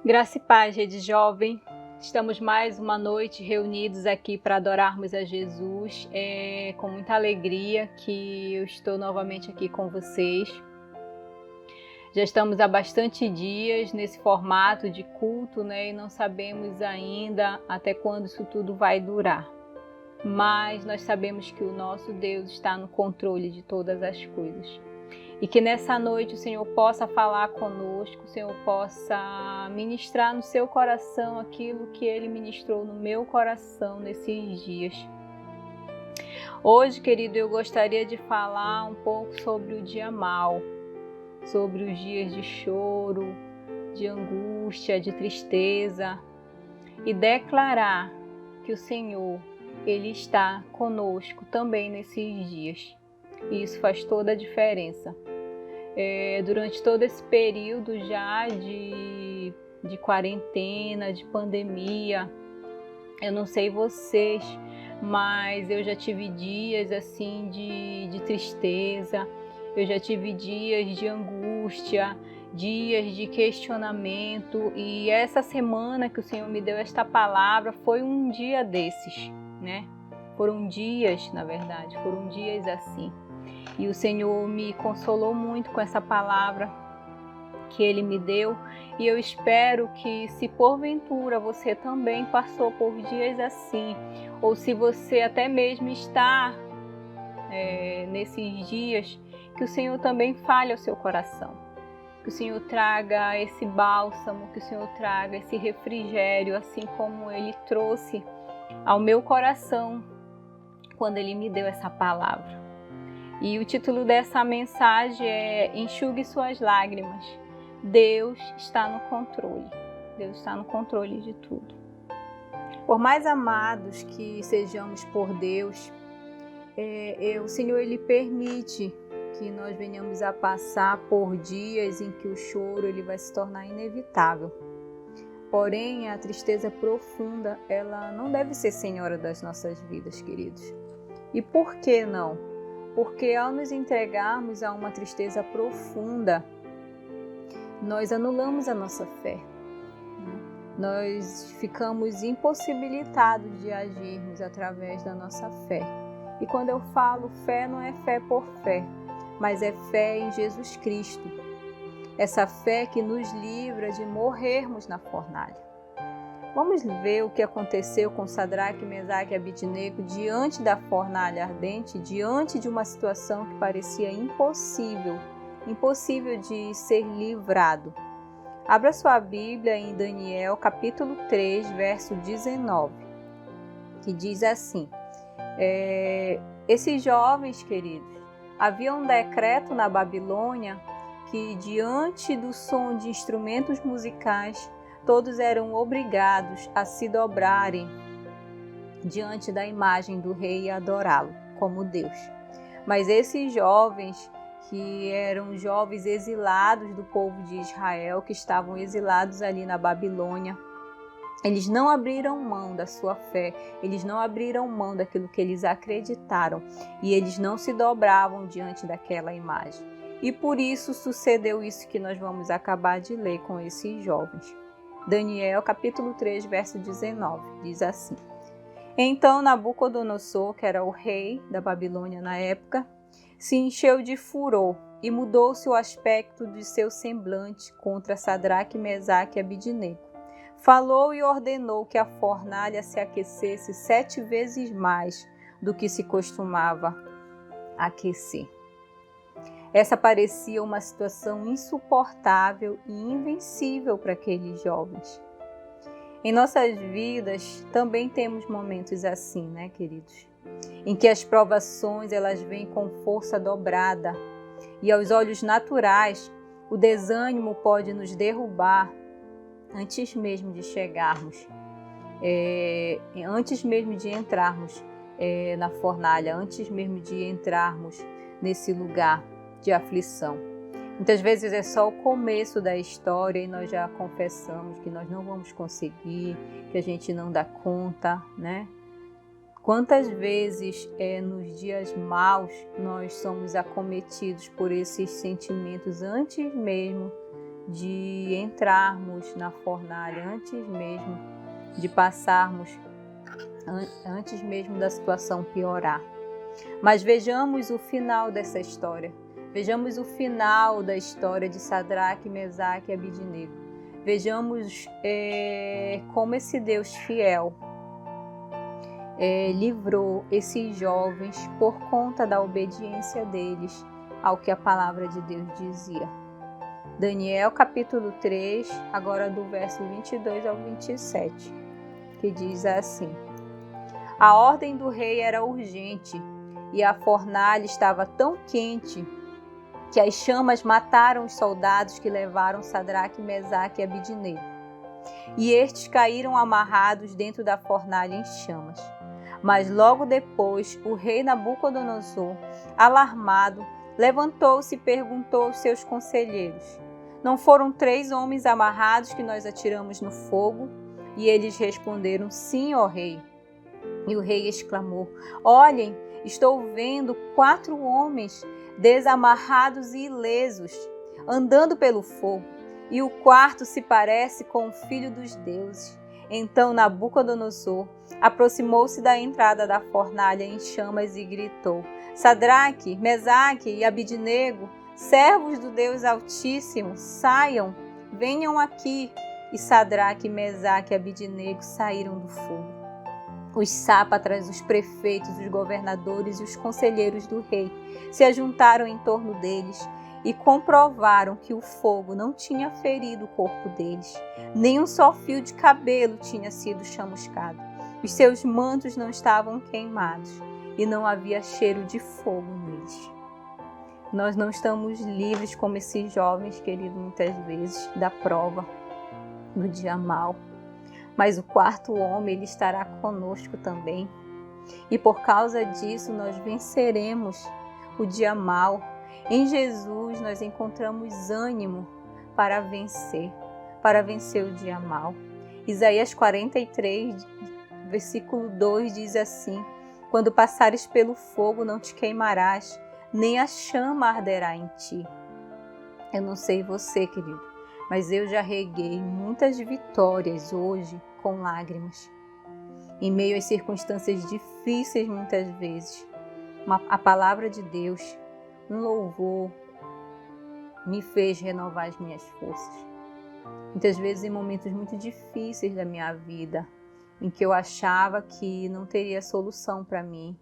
Graça e paz, Rede Jovem. Estamos mais uma noite reunidos aqui para adorarmos a Jesus. É com muita alegria que eu estou novamente aqui com vocês. Já estamos há bastante dias nesse formato de culto, né? E não sabemos ainda até quando isso tudo vai durar. Mas nós sabemos que o nosso Deus está no controle de todas as coisas. E que nessa noite o Senhor possa falar conosco, o Senhor possa ministrar no seu coração aquilo que Ele ministrou no meu coração nesses dias. Hoje, querido, eu gostaria de falar um pouco sobre o dia mau, sobre os dias de choro, de angústia, de tristeza e declarar que o Senhor, Ele está conosco também nesses dias. E isso faz toda a diferença. Durante todo esse período já de quarentena, de pandemia, eu não sei vocês, mas eu já tive dias assim de tristeza, eu já tive dias de angústia, dias de questionamento, e essa semana que o Senhor me deu esta palavra foi um dia desses, né? Foram dias, na verdade, foram dias assim. E o Senhor me consolou muito com essa palavra que Ele me deu. E eu espero que, se porventura você também passou por dias assim, ou se você até mesmo está nesses dias, que o Senhor também fale ao seu coração. Que o Senhor traga esse bálsamo, que o Senhor traga esse refrigério, assim como Ele trouxe ao meu coração quando Ele me deu essa palavra. E o título dessa mensagem é Enxugue suas lágrimas. Deus está no controle. Deus está no controle de tudo. Por mais amados que sejamos por Deus, o Senhor Ele permite que nós venhamos a passar por dias em que o choro ele vai se tornar inevitável. Porém, a tristeza profunda, ela não deve ser senhora das nossas vidas, queridos. E por que não? Porque ao nos entregarmos a uma tristeza profunda, nós anulamos a nossa fé. Nós ficamos impossibilitados de agirmos através da nossa fé. E quando eu falo fé, não é fé por fé, mas é fé em Jesus Cristo. Essa fé que nos livra de morrermos na fornalha. Vamos ver o que aconteceu com Sadraque, Mesaque e Abidnego diante da fornalha ardente, diante de uma situação que parecia impossível de ser livrado. Abra sua Bíblia em Daniel, capítulo 3, verso 19, que diz assim: esses jovens, queridos, havia um decreto na Babilônia que, diante do som de instrumentos musicais, todos eram obrigados a se dobrarem diante da imagem do rei e adorá-lo como Deus. Mas esses jovens, que eram jovens exilados do povo de Israel, que estavam exilados ali na Babilônia, eles não abriram mão da sua fé, eles não abriram mão daquilo que eles acreditaram e eles não se dobravam diante daquela imagem. E por isso sucedeu isso que nós vamos acabar de ler com esses jovens. Daniel, capítulo 3, verso 19, diz assim: Então Nabucodonosor, que era o rei da Babilônia na época, se encheu de furor e mudou-se o aspecto de seu semblante contra Sadraque, Mesaque e Abidnego. Falou e ordenou que a fornalha se aquecesse 7 vezes mais do que se costumava aquecer. Essa parecia uma situação insuportável e invencível para aqueles jovens. Em nossas vidas também temos momentos assim, né, queridos? Em que as provações elas vêm com força dobrada e aos olhos naturais o desânimo pode nos derrubar antes mesmo de chegarmos, antes mesmo de entrarmos na fornalha, antes mesmo de entrarmos nesse lugar de aflição. Muitas vezes é só o começo da história e nós já confessamos que nós não vamos conseguir, que a gente não dá conta, né? Quantas vezes nos dias maus nós somos acometidos por esses sentimentos antes mesmo de entrarmos na fornalha antes mesmo de passarmos, antes mesmo da situação piorar. Mas vejamos o final dessa história. Vejamos o final da história de Sadraque, Mesaque e Abidnego. Vejamos como esse Deus fiel livrou esses jovens por conta da obediência deles ao que a palavra de Deus dizia. Daniel capítulo 3, agora do verso 22 ao 27, que diz assim: A ordem do rei era urgente e a fornalha estava tão quente que as chamas mataram os soldados que levaram Sadraque, Mesaque e Abidnego. E estes caíram amarrados dentro da fornalha em chamas. Mas logo depois, o rei Nabucodonosor, alarmado, levantou-se e perguntou aos seus conselheiros: Não foram 3 homens amarrados que nós atiramos no fogo? E eles responderam: Sim, ó rei. E o rei exclamou: Olhem, estou vendo 4 homens desamarrados e ilesos, andando pelo fogo, e o quarto se parece com o filho dos deuses. Então Nabucodonosor aproximou-se da entrada da fornalha em chamas e gritou: Sadraque, Mesaque e Abidnego, servos do Deus Altíssimo, saiam, venham aqui. E Sadraque, Mesaque e Abidnego saíram do fogo. Os sátrapas, os prefeitos, os governadores e os conselheiros do rei se ajuntaram em torno deles e comprovaram que o fogo não tinha ferido o corpo deles, nem um só fio de cabelo tinha sido chamuscado. Os seus mantos não estavam queimados e não havia cheiro de fogo neles. Nós não estamos livres como esses jovens, queridos, muitas vezes, da prova, do dia mau. Mas o 4º homem, ele estará conosco também. E por causa disso, nós venceremos o dia mau. Em Jesus, nós encontramos ânimo para vencer o dia mau. Isaías 43, versículo 2 diz assim: Quando passares pelo fogo, não te queimarás, nem a chama arderá em ti. Eu não sei você, querido, mas eu já reguei muitas vitórias hoje com lágrimas. Em meio às circunstâncias difíceis, muitas vezes, a palavra de Deus, um louvor, me fez renovar as minhas forças. Muitas vezes em momentos muito difíceis da minha vida, em que eu achava que não teria solução para mim,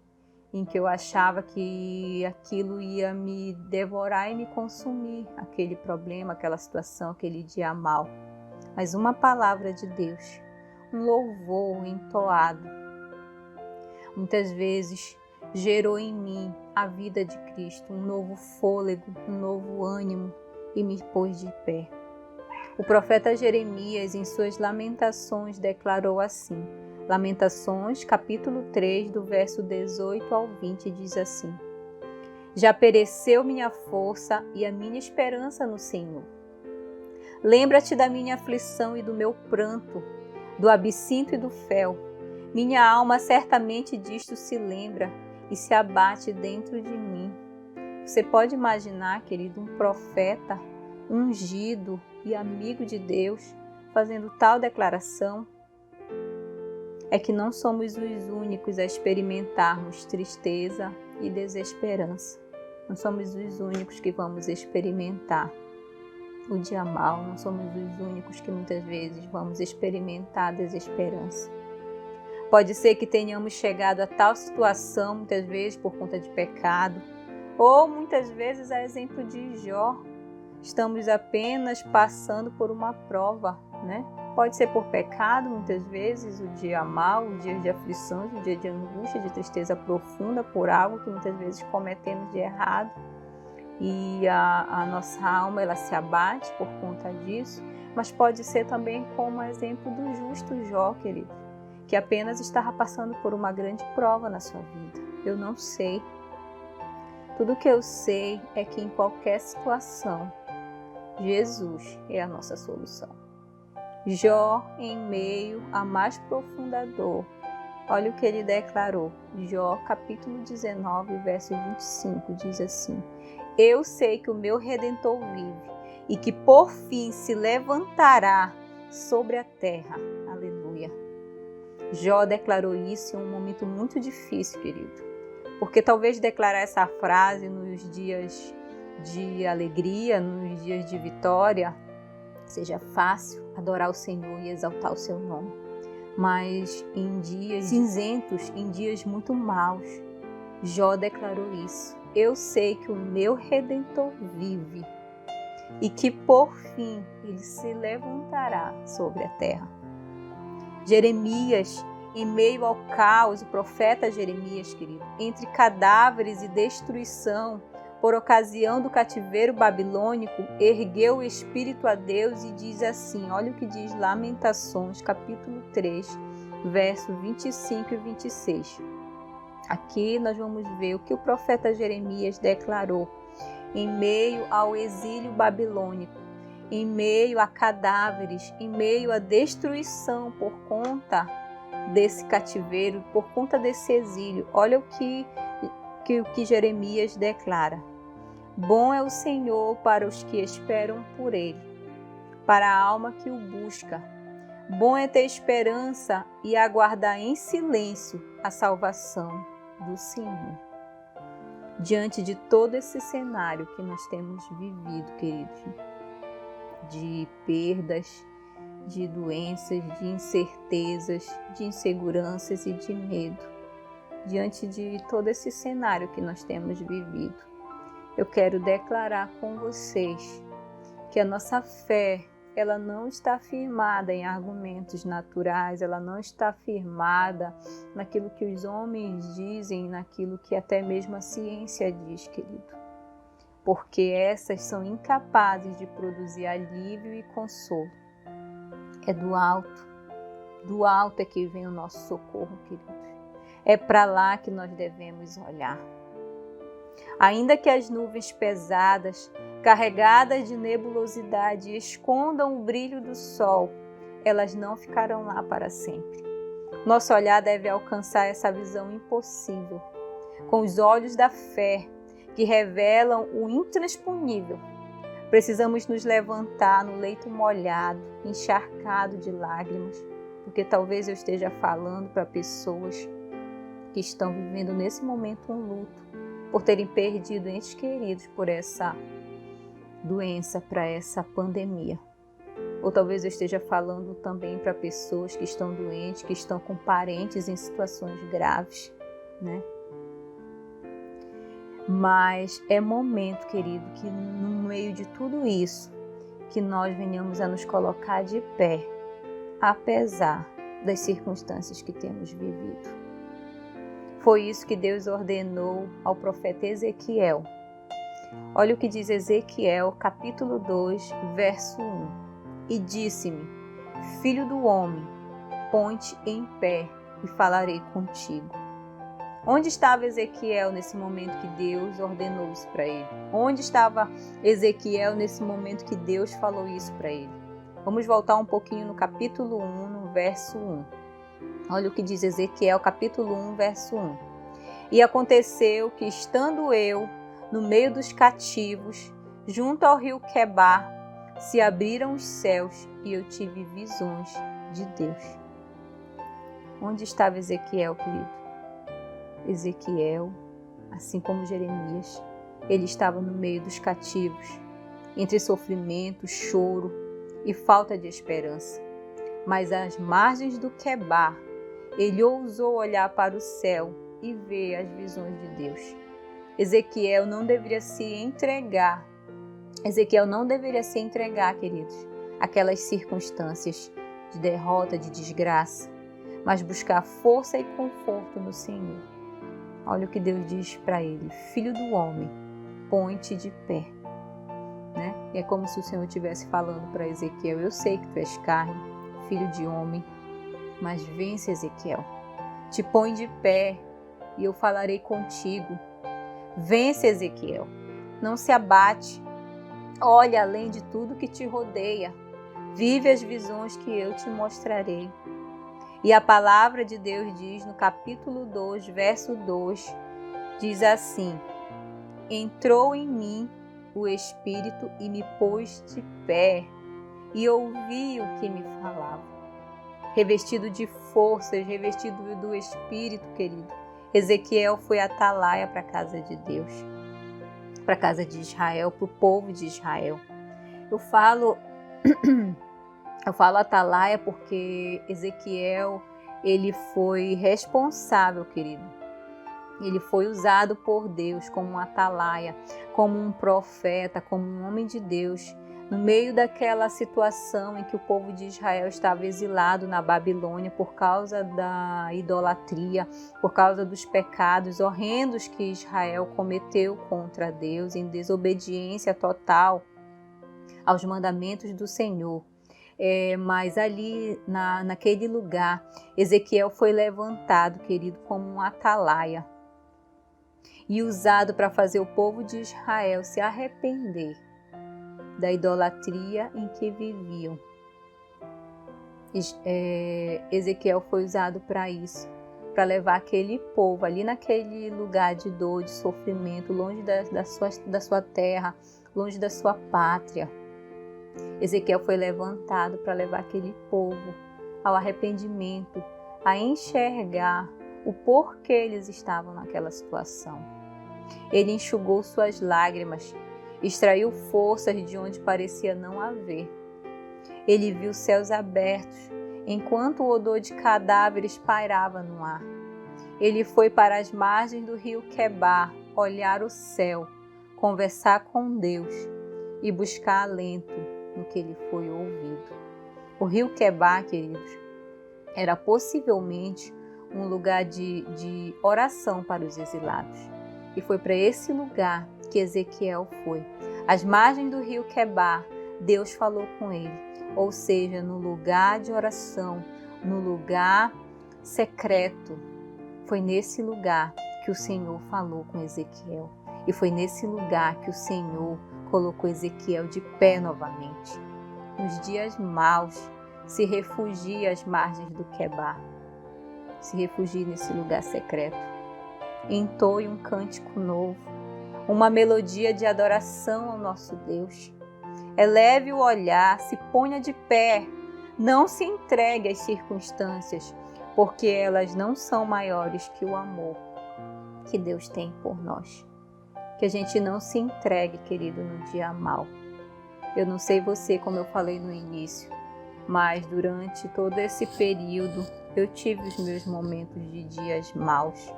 em que eu achava que aquilo ia me devorar e me consumir, aquele problema, aquela situação, aquele dia mau. Mas uma palavra de Deus, um louvor entoado, muitas vezes gerou em mim a vida de Cristo, um novo fôlego, um novo ânimo e me pôs de pé. O profeta Jeremias, em suas Lamentações, declarou assim, Lamentações, capítulo 3, do verso 18 ao 20, diz assim: Já pereceu minha força e a minha esperança no Senhor. Lembra-te da minha aflição e do meu pranto, do absinto e do fel. Minha alma certamente disto se lembra e se abate dentro de mim. Você pode imaginar, querido, um profeta ungido e amigo de Deus fazendo tal declaração? É que não somos os únicos a experimentarmos tristeza e desesperança. Não somos os únicos que vamos experimentar o dia mau, não somos os únicos que muitas vezes vamos experimentar desesperança. Pode ser que tenhamos chegado a tal situação, muitas vezes por conta de pecado, ou muitas vezes, a exemplo de Jó, estamos apenas passando por uma prova, né? Pode ser por pecado, muitas vezes, o dia mau, o dia de aflições, o dia de angústia, de tristeza profunda por algo que muitas vezes cometemos de errado. E a nossa alma ela se abate por conta disso, mas pode ser também como exemplo do justo Jó, querido, que apenas estava passando por uma grande prova na sua vida. Eu não sei. Tudo que eu sei é que em qualquer situação, Jesus é a nossa solução. Jó, em meio à mais profunda dor, olha o que ele declarou. Jó, capítulo 19, verso 25, diz assim: Eu sei que o meu Redentor vive, e que por fim se levantará sobre a terra. Aleluia. Jó declarou isso em um momento muito difícil, querido. Porque talvez declarar essa frase nos dias de alegria, nos dias de vitória, seja fácil adorar o Senhor e exaltar o seu nome. Mas em dias cinzentos, em dias muito maus, Jó declarou isso. Eu sei que o meu Redentor vive e que por fim ele se levantará sobre a terra. Jeremias, em meio ao caos, o profeta Jeremias, querido, entre cadáveres e destruição, por ocasião do cativeiro babilônico, ergueu o espírito a Deus e diz assim, olha o que diz Lamentações, capítulo 3, verso 25 e 26. Aqui nós vamos ver o que o profeta Jeremias declarou em meio ao exílio babilônico, em meio a cadáveres, em meio à destruição por conta desse cativeiro, por conta desse exílio. Olha o que Jeremias declara. Bom é o Senhor para os que esperam por Ele, para a alma que o busca. Bom é ter esperança e aguardar em silêncio a salvação do Senhor. Diante de todo esse cenário que nós temos vivido, queridos, de perdas, de doenças, de incertezas, de inseguranças e de medo, diante de todo esse cenário que nós temos vivido, eu quero declarar com vocês que a nossa fé, ela não está firmada em argumentos naturais, ela não está firmada naquilo que os homens dizem, naquilo que até mesmo a ciência diz, querido. Porque essas são incapazes de produzir alívio e consolo. É do alto é que vem o nosso socorro, queridos. É para lá que nós devemos olhar. Ainda que as nuvens pesadas, carregadas de nebulosidade, escondam o brilho do sol, elas não ficarão lá para sempre. Nosso olhar deve alcançar essa visão impossível, com os olhos da fé, que revelam o intransponível. Precisamos nos levantar no leito molhado, encharcado de lágrimas, porque talvez eu esteja falando para pessoas que estão vivendo nesse momento um luto, por terem perdido entes queridos por essa doença, para essa pandemia. Ou talvez eu esteja falando também para pessoas que estão doentes, que estão com parentes em situações graves, né? Mas é momento, querido, que no meio de tudo isso, que nós venhamos a nos colocar de pé, apesar das circunstâncias que temos vivido. Foi isso que Deus ordenou ao profeta Ezequiel. Olha o que diz Ezequiel, capítulo 2, verso 1. E disse-me, filho do homem, põe-te em pé e falarei contigo. Onde estava Ezequiel nesse momento que Deus ordenou isso para ele? Onde estava Ezequiel nesse momento que Deus falou isso para ele? Vamos voltar um pouquinho no capítulo 1, no verso 1. Olha o que diz Ezequiel, capítulo 1, verso 1. E aconteceu que, estando eu no meio dos cativos, junto ao rio Quebar, se abriram os céus e eu tive visões de Deus. Onde estava Ezequiel, querido? Ezequiel, assim como Jeremias, ele estava no meio dos cativos, entre sofrimento, choro e falta de esperança. Mas às margens do Quebar, ele ousou olhar para o céu e ver as visões de Deus. Ezequiel não deveria se entregar, queridos, aquelas circunstâncias de derrota, de desgraça, mas buscar força e conforto no Senhor. Olha o que Deus diz para ele, filho do homem, põe-te de pé. Né? E é como se o Senhor estivesse falando para Ezequiel, eu sei que tu és carne, filho de homem, mas vence, Ezequiel, te põe de pé e eu falarei contigo. Vence, Ezequiel, não se abate, olha além de tudo que te rodeia, vive as visões que eu te mostrarei. E a palavra de Deus diz no capítulo 2, verso 2, diz assim, entrou em mim o Espírito e me pôs de pé e ouvi o que me falava. Revestido de forças, revestido do Espírito, querido, Ezequiel foi atalaia para a casa de Deus, para a casa de Israel, para o povo de Israel. Eu falo atalaia porque Ezequiel, ele foi responsável, querido. Ele foi usado por Deus como um atalaia, como um profeta, como um homem de Deus, no meio daquela situação em que o povo de Israel estava exilado na Babilônia por causa da idolatria, por causa dos pecados horrendos que Israel cometeu contra Deus, em desobediência total aos mandamentos do Senhor. Mas ali, naquele lugar, Ezequiel foi levantado, querido, como um atalaia e usado para fazer o povo de Israel se arrepender da idolatria em que viviam. Ezequiel foi usado para isso, para levar aquele povo ali naquele lugar de dor, de sofrimento, longe da sua terra, longe da sua pátria. Ezequiel foi levantado para levar aquele povo ao arrependimento, a enxergar o porquê eles estavam naquela situação. Ele enxugou suas lágrimas, extraiu forças de onde parecia não haver. Ele viu céus abertos, enquanto o odor de cadáveres pairava no ar. Ele foi para as margens do rio Quebar, olhar o céu, conversar com Deus e buscar alento no que ele foi ouvido. O rio Quebar, queridos, era possivelmente um lugar de oração para os exilados. E foi para esse lugar que Ezequiel foi. Às margens do rio Quebar, Deus falou com ele. Ou seja, no lugar de oração, no lugar secreto. Foi nesse lugar que o Senhor falou com Ezequiel. E foi nesse lugar que o Senhor colocou Ezequiel de pé novamente. Nos dias maus, se refugie às margens do Quebar. Se refugie nesse lugar secreto. Entoe um cântico novo, uma melodia de adoração ao nosso Deus. Eleve o olhar, se ponha de pé. Não se entregue às circunstâncias, porque elas não são maiores que o amor que Deus tem por nós. Que a gente não se entregue, querido, no dia mau. Eu não sei você, como eu falei no início, mas durante todo esse período eu tive os meus momentos de dias maus.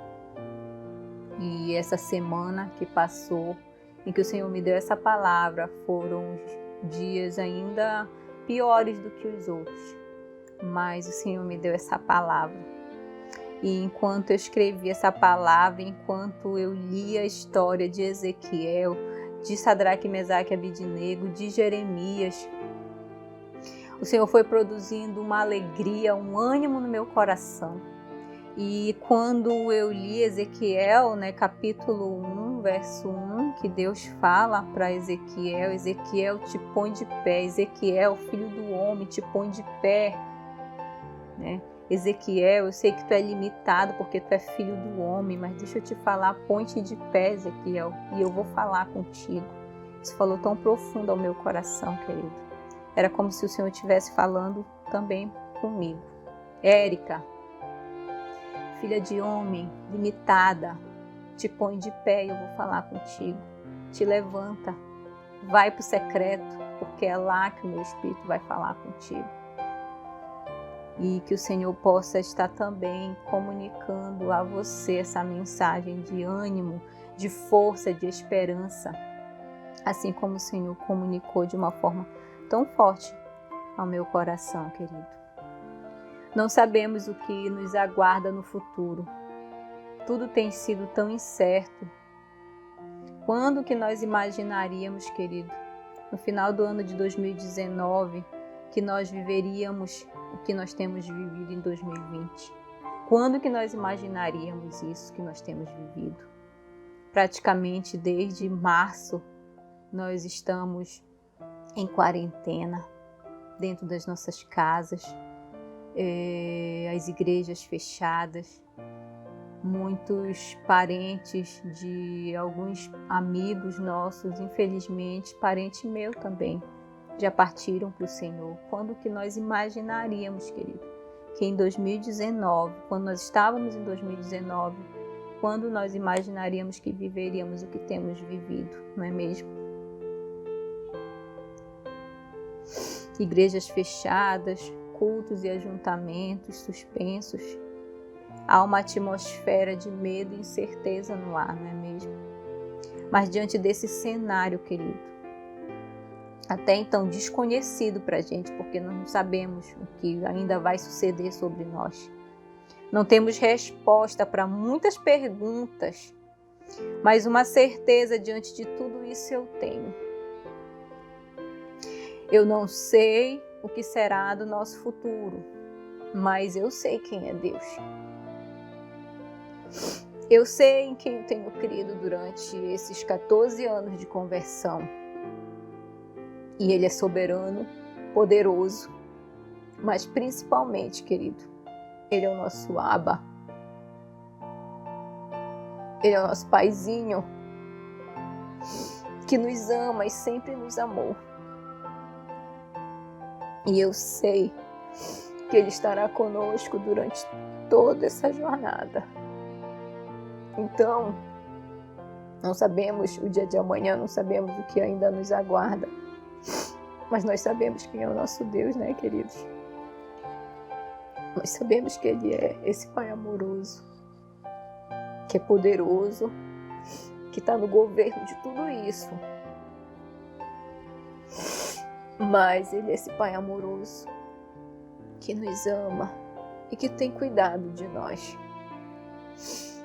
E essa semana que passou, em que o Senhor me deu essa palavra, foram dias ainda piores do que os outros. Mas o Senhor me deu essa palavra. E enquanto eu escrevi essa palavra, enquanto eu li a história de Ezequiel, de Sadraque, Mesaque e Abidnego, de Jeremias, o Senhor foi produzindo uma alegria, um ânimo no meu coração. E quando eu li Ezequiel, capítulo 1, verso 1, que Deus fala para Ezequiel, Ezequiel, te põe de pé, Ezequiel, filho do homem, te põe de pé, Ezequiel, eu sei que tu é limitado porque tu é filho do homem, mas deixa eu te falar, põe-te de pé, Ezequiel, e eu vou falar contigo. Isso falou tão profundo ao meu coração, querido. Era como se o Senhor estivesse falando também comigo. Érica, filha de homem, limitada, te põe de pé e eu vou falar contigo. Te levanta, vai para o secreto, porque é lá que o meu Espírito vai falar contigo. E que o Senhor possa estar também comunicando a você essa mensagem de ânimo, de força, de esperança, assim como o Senhor comunicou de uma forma tão forte ao meu coração, querido. Não sabemos o que nos aguarda no futuro. Tudo tem sido tão incerto. Quando que nós imaginaríamos, querido, no final do ano de 2019, que nós viveríamos o que nós temos vivido em 2020? Quando que nós imaginaríamos isso que nós temos vivido? Praticamente desde março, nós estamos em quarentena, dentro das nossas casas, as igrejas fechadas, muitos parentes de alguns amigos nossos, infelizmente, parente meu também, já partiram para o Senhor. Quando que nós imaginaríamos, querido, que em 2019, quando nós estávamos em 2019, quando nós imaginaríamos que viveríamos o que temos vivido, não é mesmo? Igrejas fechadas, cultos e ajuntamentos suspensos. Há uma atmosfera de medo e incerteza no ar, não é mesmo? Mas diante desse cenário, querido, até então desconhecido para a gente, porque nós não sabemos o que ainda vai suceder sobre nós. Não temos resposta para muitas perguntas, mas uma certeza diante de tudo isso eu tenho. Eu não sei o que será do nosso futuro, mas eu sei quem é Deus. Eu sei em quem eu tenho crido durante esses 14 anos de conversão. E Ele é soberano, poderoso, mas principalmente, querido, Ele é o nosso Abba. Ele é o nosso paizinho, que nos ama e sempre nos amou. E eu sei que Ele estará conosco durante toda essa jornada. Então, não sabemos o dia de amanhã, não sabemos o que ainda nos aguarda. Mas nós sabemos quem é o nosso Deus, né, queridos? Nós sabemos que Ele é esse Pai amoroso, que é poderoso, que está no governo de tudo isso. Mas Ele é esse Pai amoroso, que nos ama e que tem cuidado de nós.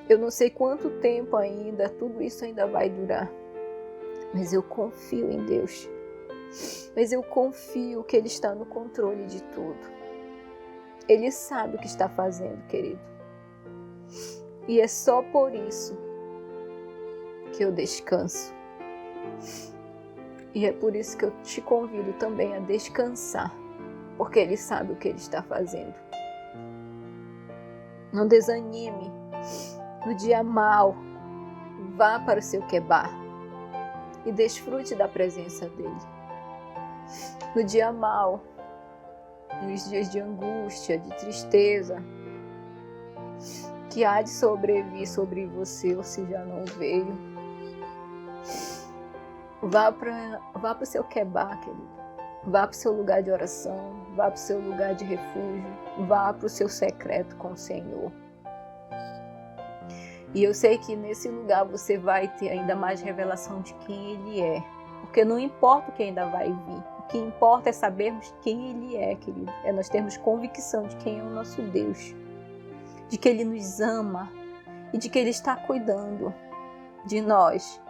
Eu não sei quanto tempo ainda, tudo isso ainda vai durar, mas eu confio em Deus. Mas eu confio que Ele está no controle de tudo. Ele sabe o que está fazendo, querido. E é só por isso que eu descanso. E é por isso que eu te convido também a descansar, porque Ele sabe o que Ele está fazendo. Não desanime. No dia mau, vá para o seu quebar e desfrute da presença dEle. No dia mau, nos dias de angústia, de tristeza, que há de sobrevir sobre você ou se já não veio, vá para o seu quebar, querido. Vá para o seu lugar de oração, vá para o seu lugar de refúgio, vá para o seu secreto com o Senhor. E eu sei que nesse lugar você vai ter ainda mais revelação de quem Ele é. Porque não importa o que ainda vai vir. O que importa é sabermos quem Ele é, querido. É nós termos convicção de quem é o nosso Deus. De que Ele nos ama. E de que Ele está cuidando de nós.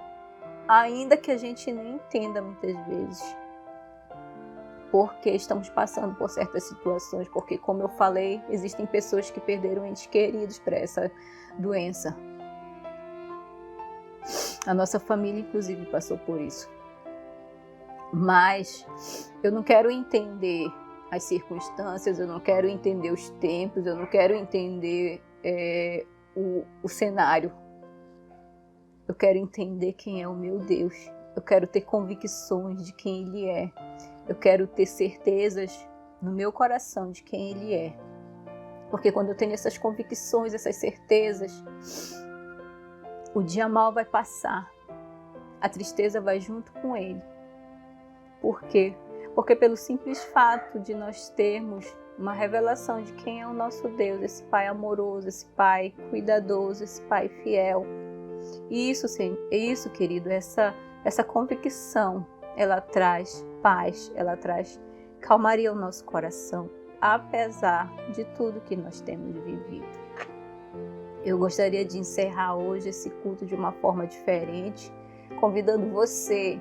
Ainda que a gente nem entenda muitas vezes. Porque estamos passando por certas situações. Porque, como eu falei, existem pessoas que perderam entes queridos para essa doença. A nossa família, inclusive, passou por isso. Mas eu não quero entender as circunstâncias, eu não quero entender os tempos, eu não quero entender o cenário. Eu quero entender quem é o meu Deus. Eu quero ter convicções de quem Ele é. Eu quero ter certezas no meu coração de quem Ele é. Porque quando eu tenho essas convicções, essas certezas, o dia mau vai passar. A tristeza vai junto com ele. Por quê? Porque pelo simples fato de nós termos uma revelação de quem é o nosso Deus, esse Pai amoroso, esse Pai cuidadoso, esse Pai fiel. E isso, querido, essa convicção, ela traz paz, ela traz calmaria ao nosso coração, apesar de tudo que nós temos vivido. Eu gostaria de encerrar hoje esse culto de uma forma diferente, convidando você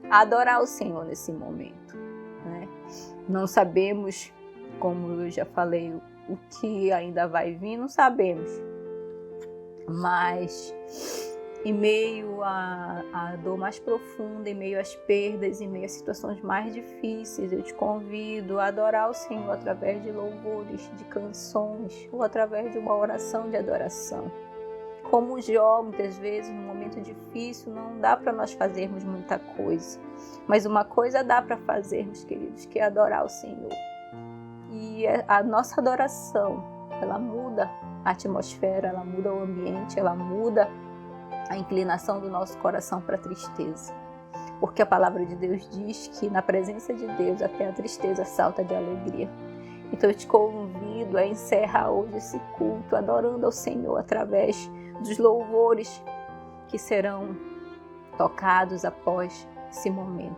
a adorar o Senhor nesse momento, né? Não sabemos, como eu já falei, o que ainda vai vir, não sabemos. Mas em meio à dor mais profunda, em meio às perdas, em meio às situações mais difíceis, eu te convido a adorar o Senhor através de louvores, de canções, ou através de uma oração de adoração. como Jó, muitas vezes, num momento difícil, não dá para nós fazermos muita coisa. Mas uma coisa dá para fazermos, queridos, que é adorar o Senhor. E a nossa adoração, ela muda a atmosfera, ela muda o ambiente, ela muda a inclinação do nosso coração para a tristeza. Porque a palavra de Deus diz que na presença de Deus até a tristeza salta de alegria. Então eu te convido a encerrar hoje esse culto adorando ao Senhor através dos louvores que serão tocados após esse momento.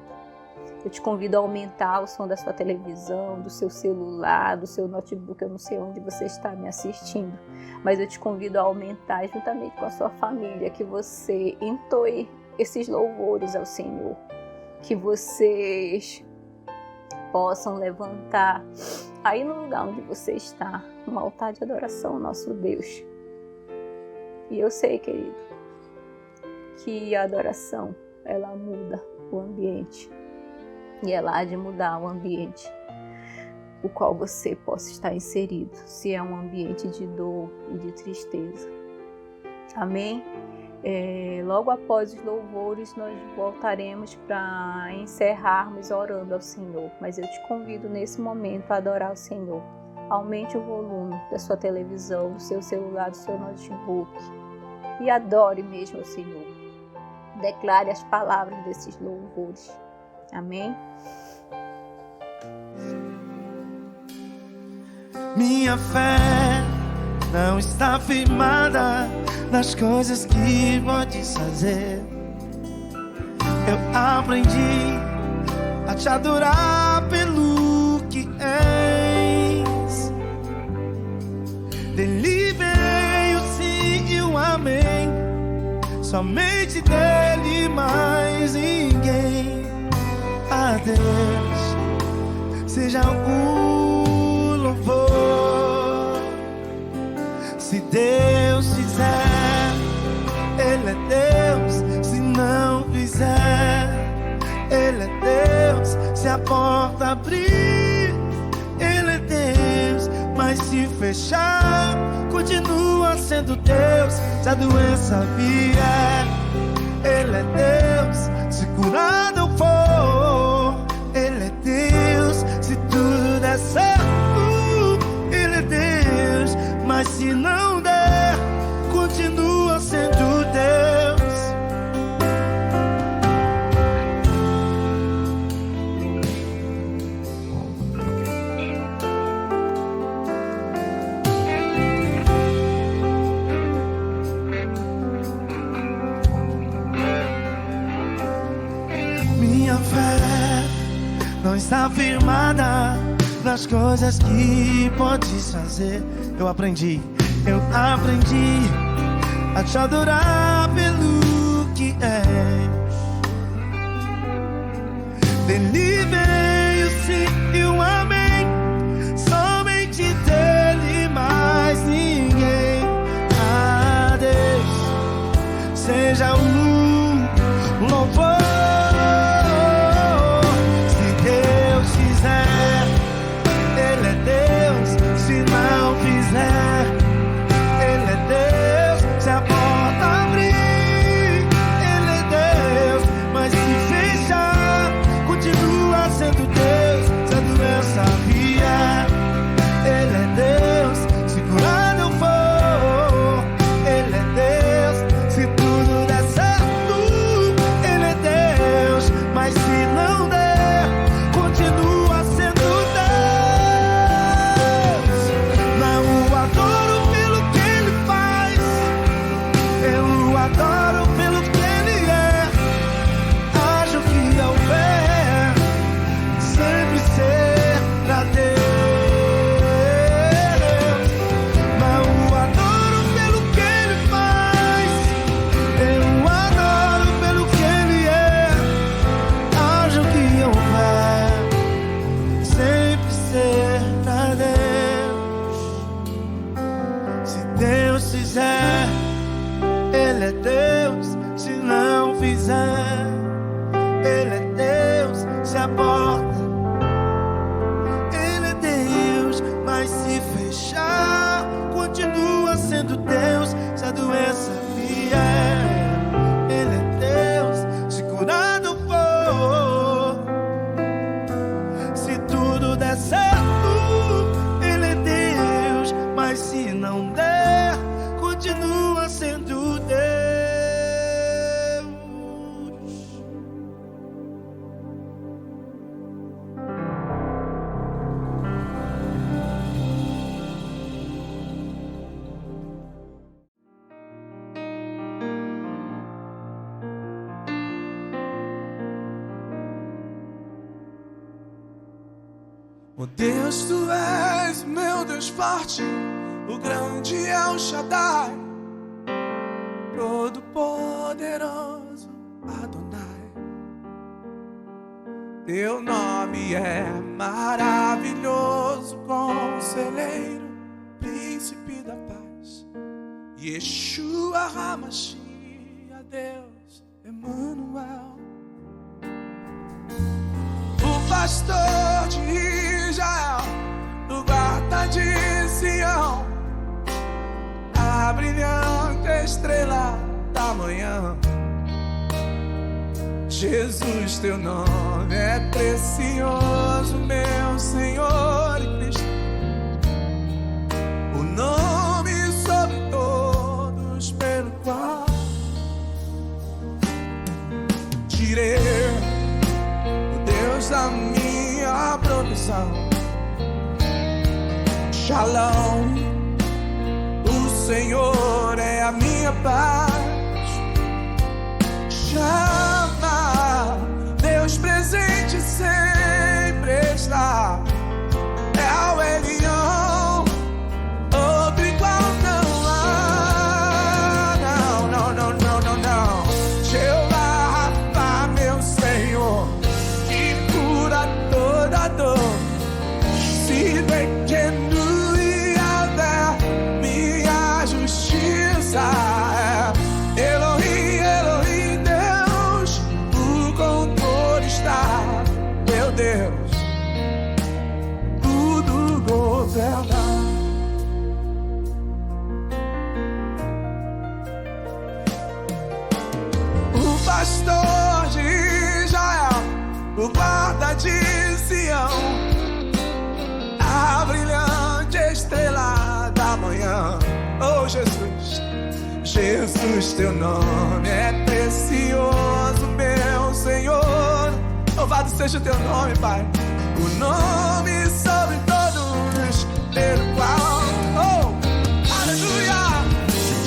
Eu te convido a aumentar o som da sua televisão, do seu celular, do seu notebook. Eu não sei onde você está me assistindo, mas eu te convido a aumentar juntamente com a sua família, que você entoe esses louvores ao Senhor, que vocês possam levantar aí no lugar onde você está, um altar de adoração ao nosso Deus. E eu sei, querido, que a adoração, ela muda o ambiente. E ela há de mudar o ambiente o qual você possa estar inserido, se é um ambiente de dor e de tristeza. Amém? Logo após os louvores, nós voltaremos para encerrarmos orando ao Senhor. Mas eu te convido nesse momento a adorar o Senhor. Aumente o volume da sua televisão, do seu celular, do seu notebook. E adore mesmo ao Senhor. Declare as palavras desses louvores. Amém? Minha fé não está firmada nas coisas que podes fazer. Eu aprendi a te adorar pelo que és. Dele veio o sim e o amém, somente dele, mais ninguém. A Deus seja o louvor. Se Deus fizer, Ele é Deus. Se não fizer, Ele é Deus. Se a porta abrir, Ele é Deus. Mas se fechar, continua sendo Deus. Se a doença vier, Ele é Deus. Se curar não for, Ele é Deus. Se tudo der certo, Ele é Deus. Mas se não der, continua sendo Deus. Minha fé não está firmada nas coisas que podes fazer. Eu aprendi a te adorar pelo que és. Dele veio o sim e o amém, somente dele, mais ninguém. A Deus seja o louvor. Continua sendo Deus. Se a doença Oh Deus, tu és meu Deus forte, o grande El Shaddai, todo poderoso Adonai. Teu nome é maravilhoso, conselheiro, príncipe da paz, Yeshua HaMashiach, Deus Emmanuel. O pastor de Israel, o guarda de Sião, a brilhante estrela da manhã. Jesus, teu nome é precioso, meu Senhor e Cristo, o nome sobre todos pelo qual tirei o Deus da minha provisão. Shalom, o Senhor é a minha paz. Chama, Deus presente sempre está. É o Elião, outro igual não há. Não. Jeová Rafa, meu Senhor, que cura toda dor. Se pequeno e até minha justiça. Deus, tudo governa. O pastor de Israel, o guarda de Sião, a brilhante estrela da manhã. Oh Jesus, Jesus, teu nome é precioso, meu Senhor. Louvado seja o teu nome, Pai. O nome sobre todos, pelo qual, oh, aleluia,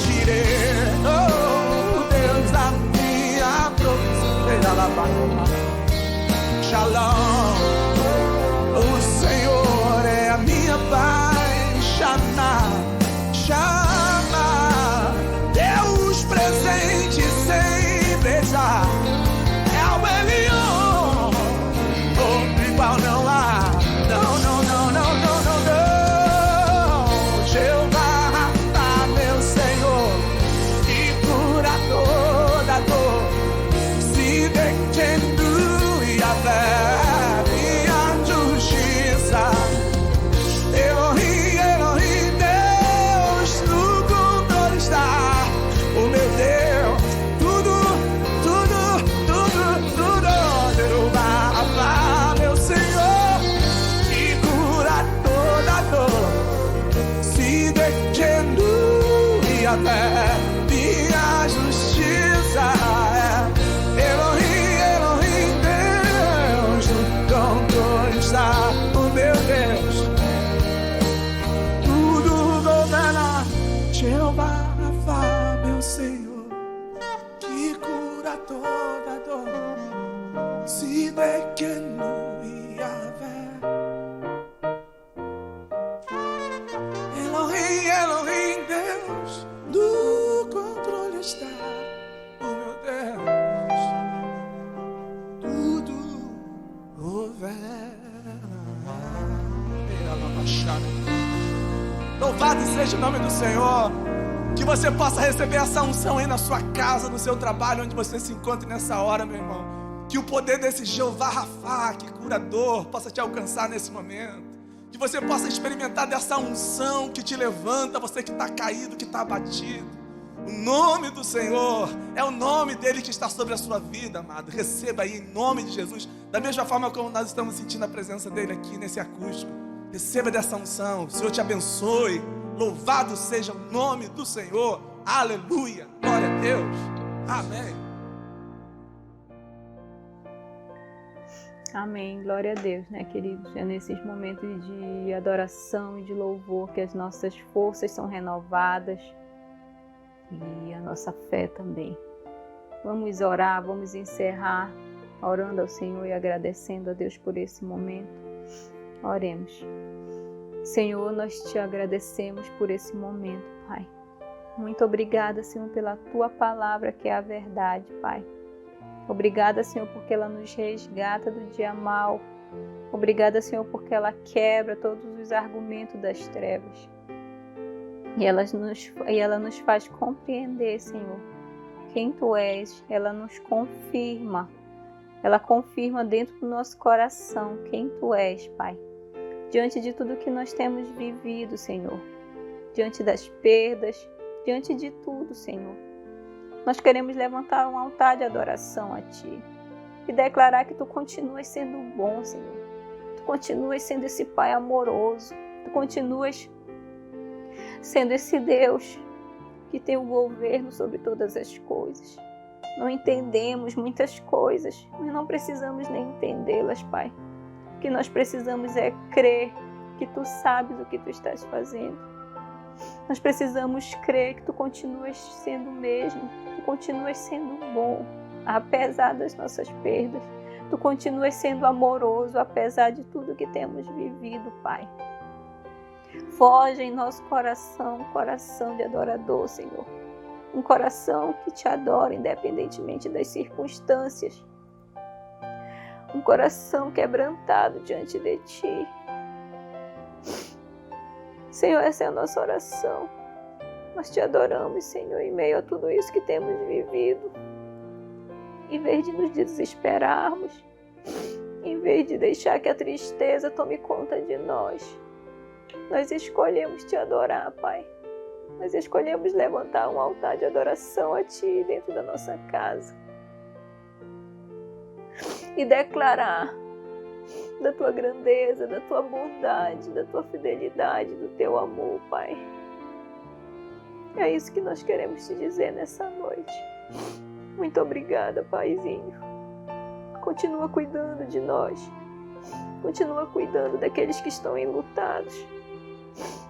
tirei, oh, Deus da minha provisão. Shalom, o Senhor é a minha paz. Chama, Deus presente sempre já. É o Elião, igual não há. Não. Jeová Rafa, meu Senhor, que cura toda dor. Se detendo e até minha justiça. Elohim, Deus, no controle está. O meu Deus, tudo. Jeová Rafa, meu Senhor, que cura toda dor. Se detendo e até minha justiça. Elohim, Deus, no controle está. O meu Deus, tudo governa. Jeová Rafa, meu Senhor, que cura toda dor. Se pequeno e Yahvé. Elohim, Deus, do controle está. O meu Deus, tudo governa. Louvado seja o nome do Senhor. Que você possa receber essa unção aí na sua casa, no seu trabalho, onde você se encontre nessa hora, meu irmão. Que o poder desse Jeová Rafa, que cura dor, possa te alcançar nesse momento. Que você possa experimentar dessa unção que te levanta, você que está caído, que está abatido. O nome do Senhor é o nome dele que está sobre a sua vida, amado. Receba aí em nome de Jesus. Da mesma forma como nós estamos sentindo a presença dele aqui nesse acústico. Receba dessa unção. O Senhor te abençoe. Louvado seja o nome do Senhor. Aleluia. Glória a Deus. Amém. Amém, glória a Deus, né, queridos? É nesses momentos de adoração e de louvor que as nossas forças são renovadas e a nossa fé também. Vamos orar, vamos encerrar orando ao Senhor e agradecendo a Deus por esse momento. Oremos. Senhor, nós te agradecemos por esse momento, Pai. Muito obrigada, Senhor, pela Tua palavra, que é a verdade, Pai. Obrigada, Senhor, porque ela nos resgata do dia mau. Obrigada, Senhor, porque ela quebra todos os argumentos das trevas. E ela nos faz compreender, Senhor, quem Tu és. Ela nos confirma. Ela confirma dentro do nosso coração quem Tu és, Pai. Diante de tudo que nós temos vivido, Senhor. Diante das perdas, diante de tudo, Senhor. Nós queremos levantar um altar de adoração a Ti e declarar que Tu continuas sendo bom, Senhor. Tu continuas sendo esse Pai amoroso. Tu continuas sendo esse Deus que tem o governo sobre todas as coisas. Não entendemos muitas coisas, mas não precisamos nem entendê-las, Pai. O que nós precisamos é crer que Tu sabes o que Tu estás fazendo. Nós precisamos crer que Tu continuas sendo o mesmo, Tu continuas sendo bom, apesar das nossas perdas. Tu continuas sendo amoroso, apesar de tudo que temos vivido, Pai. Forja em nosso coração um coração de adorador, Senhor. Um coração que Te adora, independentemente das circunstâncias. Um coração quebrantado diante de Ti. Senhor, essa é a nossa oração. Nós Te adoramos, Senhor, em meio a tudo isso que temos vivido. Em vez de nos desesperarmos, em vez de deixar que a tristeza tome conta de nós, nós escolhemos Te adorar, Pai. Nós escolhemos levantar um altar de adoração a Ti dentro da nossa casa. E declarar da Tua grandeza, da Tua bondade, da Tua fidelidade, do Teu amor, Pai. É isso que nós queremos Te dizer nessa noite. Muito obrigada, Paizinho. Continua cuidando de nós. Continua cuidando daqueles que estão enlutados.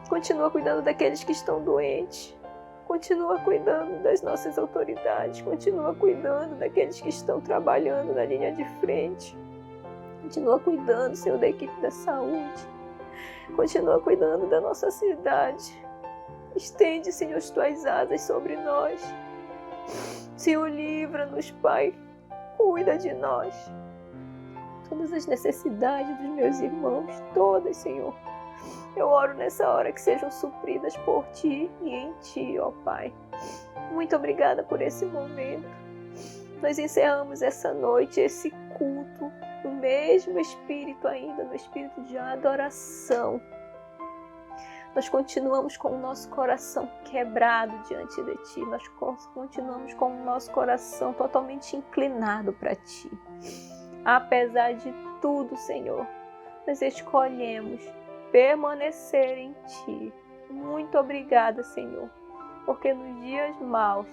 Continua cuidando daqueles que estão doentes. Continua cuidando das nossas autoridades. Continua cuidando daqueles que estão trabalhando na linha de frente. Continua cuidando, Senhor, da equipe da saúde. Continua cuidando da nossa cidade. Estende, Senhor, as Tuas asas sobre nós. Senhor, livra-nos, Pai. Cuida de nós. Todas as necessidades dos meus irmãos, todas, Senhor. Eu oro nessa hora que sejam supridas por Ti e em Ti, ó Pai. Muito obrigada por esse momento. Nós encerramos essa noite, esse culto, no mesmo espírito ainda, no espírito de adoração. Nós continuamos com o nosso coração quebrado diante de Ti. Nós continuamos com o nosso coração totalmente inclinado para Ti. Apesar de tudo, Senhor, nós escolhemos permanecer em Ti. Muito obrigada, Senhor, porque nos dias maus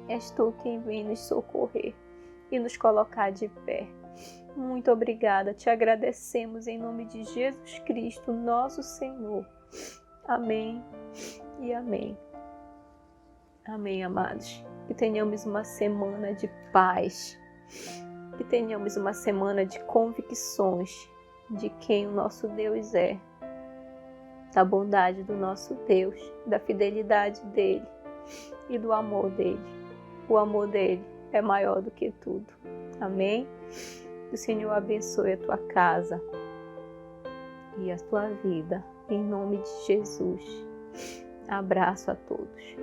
és Tu quem vem nos socorrer e nos colocar de pé. Muito obrigada, Te agradecemos em nome de Jesus Cristo, nosso Senhor. Amém e amém. Amém, amados. Que tenhamos uma semana de paz. Que tenhamos uma semana de convicções de quem o nosso Deus é. Da bondade do nosso Deus, da fidelidade dEle e do amor dEle. O amor dEle é maior do que tudo. Amém? Que o Senhor abençoe a tua casa e a tua vida. Em nome de Jesus. Abraço a todos.